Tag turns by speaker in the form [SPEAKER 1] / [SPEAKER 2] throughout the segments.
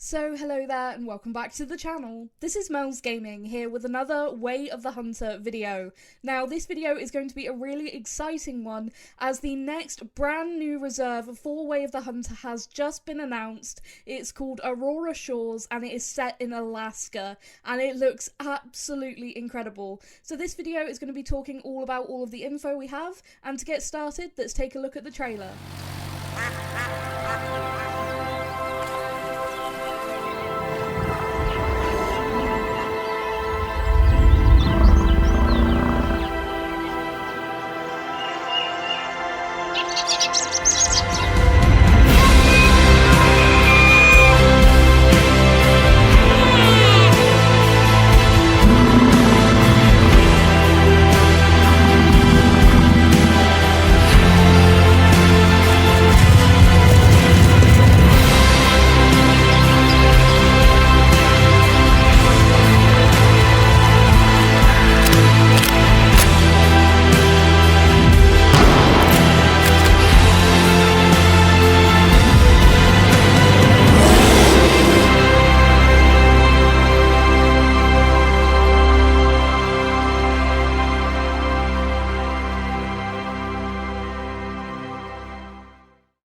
[SPEAKER 1] So hello there and welcome back to the channel. This is Mel's Gaming here with another Way of the Hunter video. Now this video is going to be a really exciting one as the next brand new reserve for Way of the Hunter has just been announced. It's called Aurora Shores and it is set in Alaska and it looks absolutely incredible. So this video is going to be talking all about all of the info we have, and to get started let's take a look at the trailer.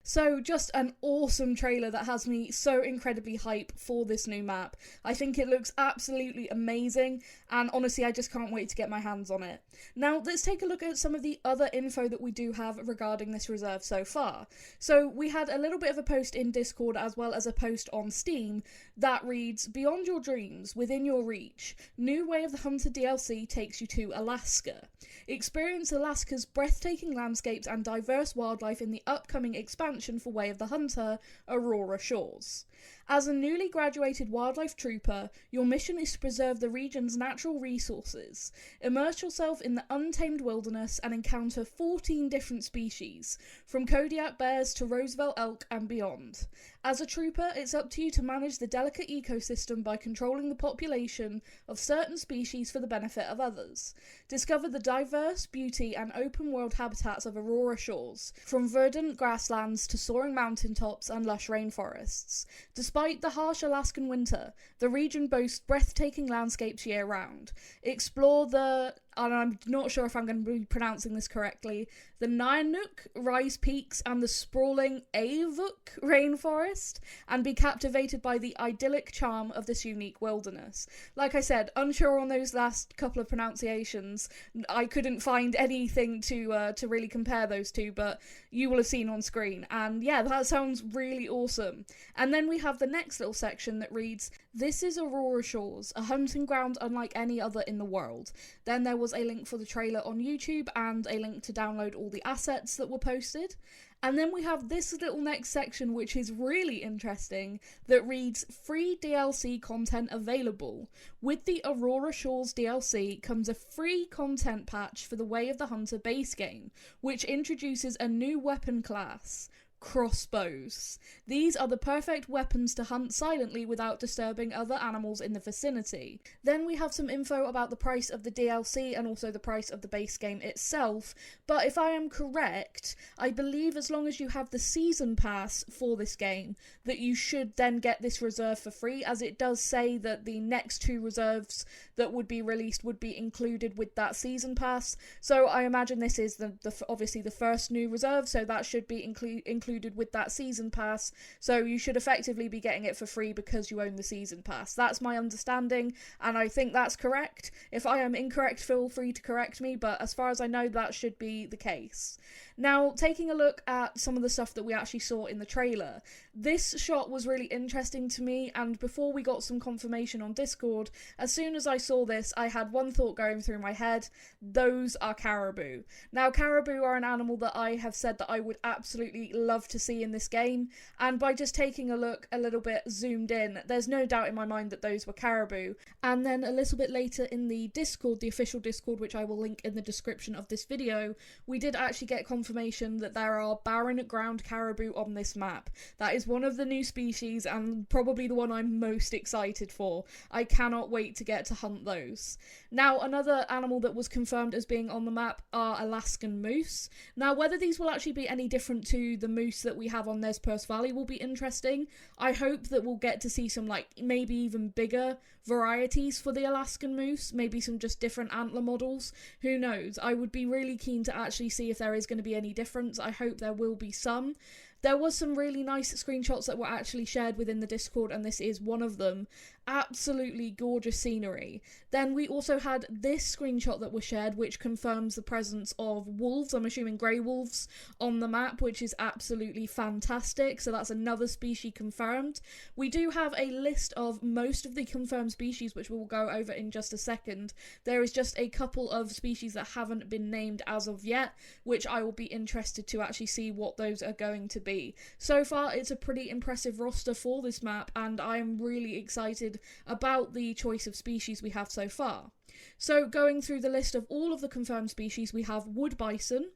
[SPEAKER 1] So just an awesome trailer that has me so incredibly hype for this new map. I think it looks absolutely amazing and honestly I just can't wait to get my hands on it. Now let's take a look at some of the other info that we do have regarding this reserve so far. So we had a little bit of a post in Discord as well as a post on Steam that reads, "Beyond your dreams, within your reach, new Way of the Hunter DLC takes you to Alaska. Experience Alaska's breathtaking landscapes and diverse wildlife in the upcoming expansion for Way of the Hunter, Aurora Shores. As a newly graduated wildlife trooper, your mission is to preserve the region's natural resources. Immerse yourself in the untamed wilderness and encounter 14 different species, from Kodiak bears to Roosevelt elk and beyond. As a trooper, it's up to you to manage the delicate ecosystem by controlling the population of certain species for the benefit of others. Discover the diverse beauty and open-world habitats of Aurora Shores, from verdant grasslands to soaring mountaintops and lush rainforests. Despite the harsh Alaskan winter, the region boasts breathtaking landscapes year-round. Explore the, and I'm not sure if I'm going to be pronouncing this correctly, the Nyanuk Rice Peaks and the sprawling Avuk Rainforest, and be captivated by the idyllic charm of this unique wilderness." Like I said, unsure on those last couple of pronunciations. I couldn't find anything to really compare those two, but you will have seen on screen. And yeah, that sounds really awesome. And then we have the next little section that reads, "This is Aurora Shores, a hunting ground unlike any other in the world." Then there was a link for the trailer on YouTube and a link to download all the assets that were posted. And then we have this little next section which is really interesting that reads, "Free DLC content available. With the Aurora Shores DLC comes a free content patch for the Way of the Hunter base game, which introduces a new weapon class, Crossbows. These are the perfect weapons to hunt silently without disturbing other animals in the vicinity." Then we have some info about the price of the DLC and also the price of the base game itself, but if I am correct, I believe as long as you have the season pass for this game, that you should then get this reserve for free, as it does say that the next two reserves that would be released would be included with that season pass. So I imagine this is obviously the first new reserve, so that should be included with that season pass, so you should effectively be getting it for free because you own the season pass. That's my understanding and I think that's correct. If I am incorrect, feel free to correct me, but as far as I know that should be the case. Now, taking a look at some of the stuff that we actually saw in the trailer, this shot was really interesting to me, and before we got some confirmation on Discord, as soon as I saw this I had one thought going through my head: those are caribou. Now caribou are an animal that I have said that I would absolutely love to see in this game, and by just taking a look a little bit zoomed in, there's no doubt in my mind that those were caribou. And then a little bit later in the Discord, the official Discord, which I will link in the description of this video, we did actually get confirmation that there are barren ground caribou on this map. That is one of the new species and probably the one I'm most excited for. I cannot wait to get to hunt those. Now, another animal that was confirmed as being on the map are Alaskan moose. Now, whether these will actually be any different to the moose moose that we have on Nez Perce Valley will be interesting. I hope that we'll get to see some, like, maybe even bigger varieties for the Alaskan moose, maybe some just different antler models. Who knows? I would be really keen to actually see if there is going to be any difference. I hope there will be some. There was some really nice screenshots that were actually shared within the Discord, and this is one of them. Absolutely gorgeous scenery. Then we also had this screenshot that was shared, which confirms the presence of wolves, I'm assuming grey wolves, on the map, which is absolutely fantastic. So that's another species confirmed. We do have a list of most of the confirmed species, which we'll go over in just a second. There is just a couple of species that haven't been named as of yet, which I will be interested to actually see what those are going to be. So far, it's a pretty impressive roster for this map, and I am really excited about the choice of species we have so far. So going through the list of all of the confirmed species, we have wood bison,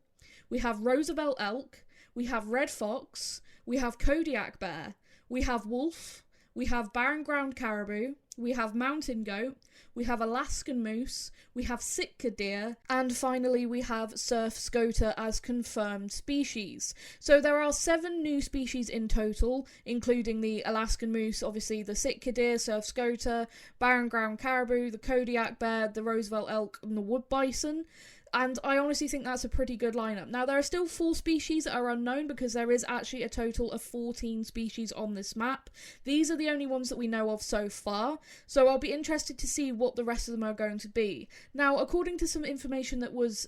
[SPEAKER 1] we have Roosevelt elk, we have red fox, we have Kodiak bear, we have wolf, we have barren ground caribou, we have mountain goat, we have Alaskan moose, we have Sitka deer, and finally we have surf scoter as confirmed species. So there are 7 new species in total, including the Alaskan moose, obviously the Sitka deer, surf scoter, barren ground caribou, the Kodiak bear, the Roosevelt elk, and the wood bison. And I honestly think that's a pretty good lineup. Now, there are still 4 species that are unknown because there is actually a total of 14 species on this map. These are the only ones that we know of so far, so I'll be interested to see what the rest of them are going to be. Now, according to some information that was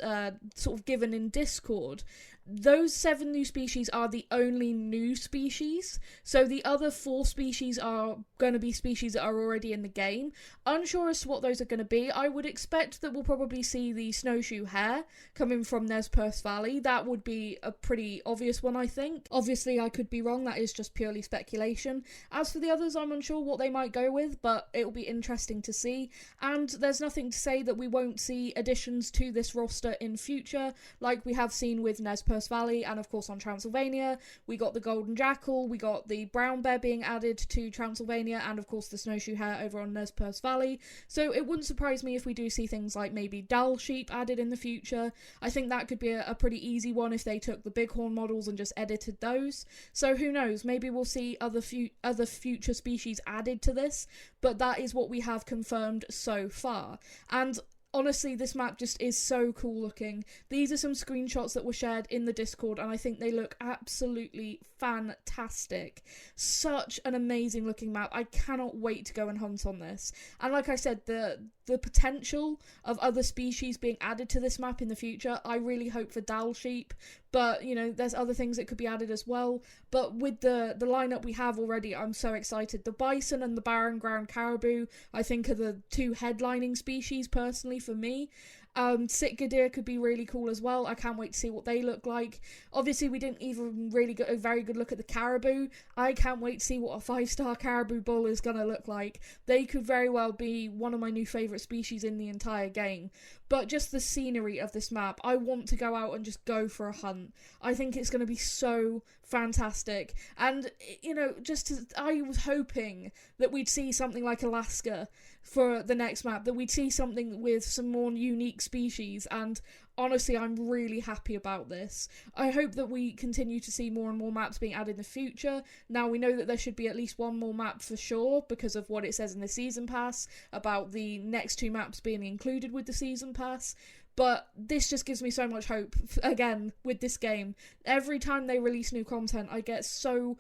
[SPEAKER 1] sort of given in Discord, those 7 new species are the only new species, so the other 4 species are going to be species that are already in the game. Unsure as to what those are going to be. I would expect that we'll probably see the snowshoe hare coming from Nez Perce Valley. That would be a pretty obvious one, I think. Obviously, I could be wrong. That is just purely speculation. As for the others, I'm unsure what they might go with, but it'll be interesting to see. And there's nothing to say that we won't see additions to this roster in future, like we have seen with Nez Perce Valley, and of course on Transylvania we got the golden jackal, we got the brown bear being added to Transylvania, and of course the snowshoe hare over on Nez Perce Valley. So it wouldn't surprise me if we do see things like maybe Dall sheep added in the future. I think that could be a pretty easy one if they took the bighorn models and just edited those. So who knows, maybe we'll see other future species added to this, but that is what we have confirmed so far. And honestly, this map just is so cool looking. These are some screenshots that were shared in the Discord, and I think they look absolutely fantastic. Such an amazing looking map. I cannot wait to go and hunt on this. And like I said, the potential of other species being added to this map in the future, I really hope for Dall sheep, but you know, there's other things that could be added as well. But with the lineup we have already, I'm so excited. The bison and the barren ground caribou, I think, are the 2 headlining species personally for me. Sitka deer could be really cool as well. I can't wait to see what they look like. Obviously, we didn't even really get a very good look at the caribou. I can't wait to see what a 5-star caribou bull is going to look like. They could very well be one of my new favourite species in the entire game. But just the scenery of this map, I want to go out and just go for a hunt. I think it's going to be so fantastic. And, you know, I was hoping that we'd see something like Alaska for the next map, that we'd see something with some more unique species, and honestly, I'm really happy about this. I hope that we continue to see more and more maps being added in the future. Now, we know that there should be at least one more map for sure, because of what it says in the Season Pass, about the next 2 maps being included with the Season Pass. But this just gives me so much hope, again, with this game. Every time they release new content, I get so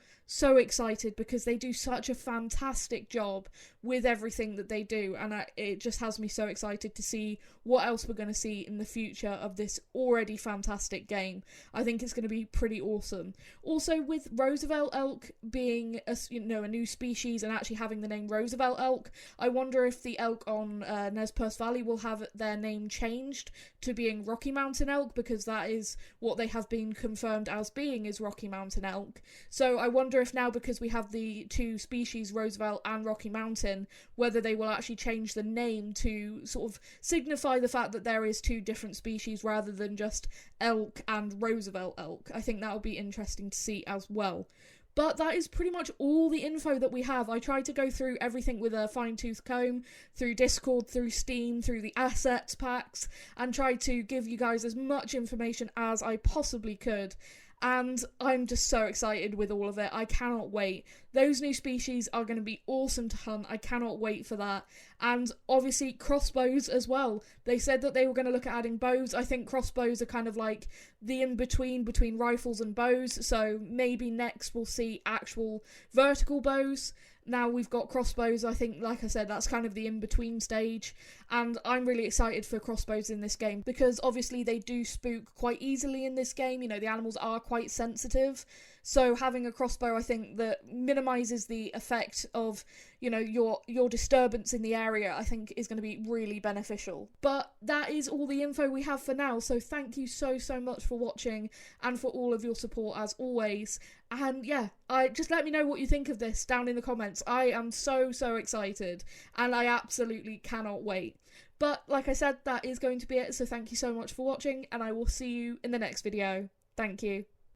[SPEAKER 1] excited, because they do such a fantastic job with everything that they do, and it just has me so excited to see what else we're going to see in the future of this already fantastic game. I think it's going to be pretty awesome. Also, with Roosevelt elk being a new species and actually having the name Roosevelt elk, I wonder if the elk on Nez Perce Valley will have their name changed to being Rocky Mountain elk, because that is what they have been confirmed as being, is Rocky Mountain elk. So I wonder if now, because we have the 2 species, Roosevelt and Rocky Mountain, whether they will actually change the name to sort of signify the fact that there is 2 different species rather than just elk and Roosevelt elk. I think that will be interesting to see as well. But that is pretty much all the info that we have. I tried to go through everything with a fine-tooth comb, through Discord, through Steam, through the assets packs, and tried to give you guys as much information as I possibly could. and I'm just so excited with all of it. I cannot wait. Those new species are going to be awesome to hunt. I cannot wait for that. And obviously crossbows as well. They said that they were going to look at adding bows. I think crossbows are kind of like the in-between between rifles and bows, so maybe next we'll see actual vertical bows. Now we've got crossbows. I think, like I said, that's kind of the in-between stage, and I'm really excited for crossbows in this game because obviously they do spook quite easily in this game. You know, the animals are quite sensitive, so having a crossbow, I think, that minimises the effect of, you know, your disturbance in the area, I think is going to be really beneficial. But that is all the info we have for now, so thank you so much for watching and for all of your support as always. And yeah, just let me know what you think of this down in the comments. I am so excited, and I absolutely cannot wait. But like I said, that is going to be it, so thank you so much for watching, and I will see you in the next video. Thank you.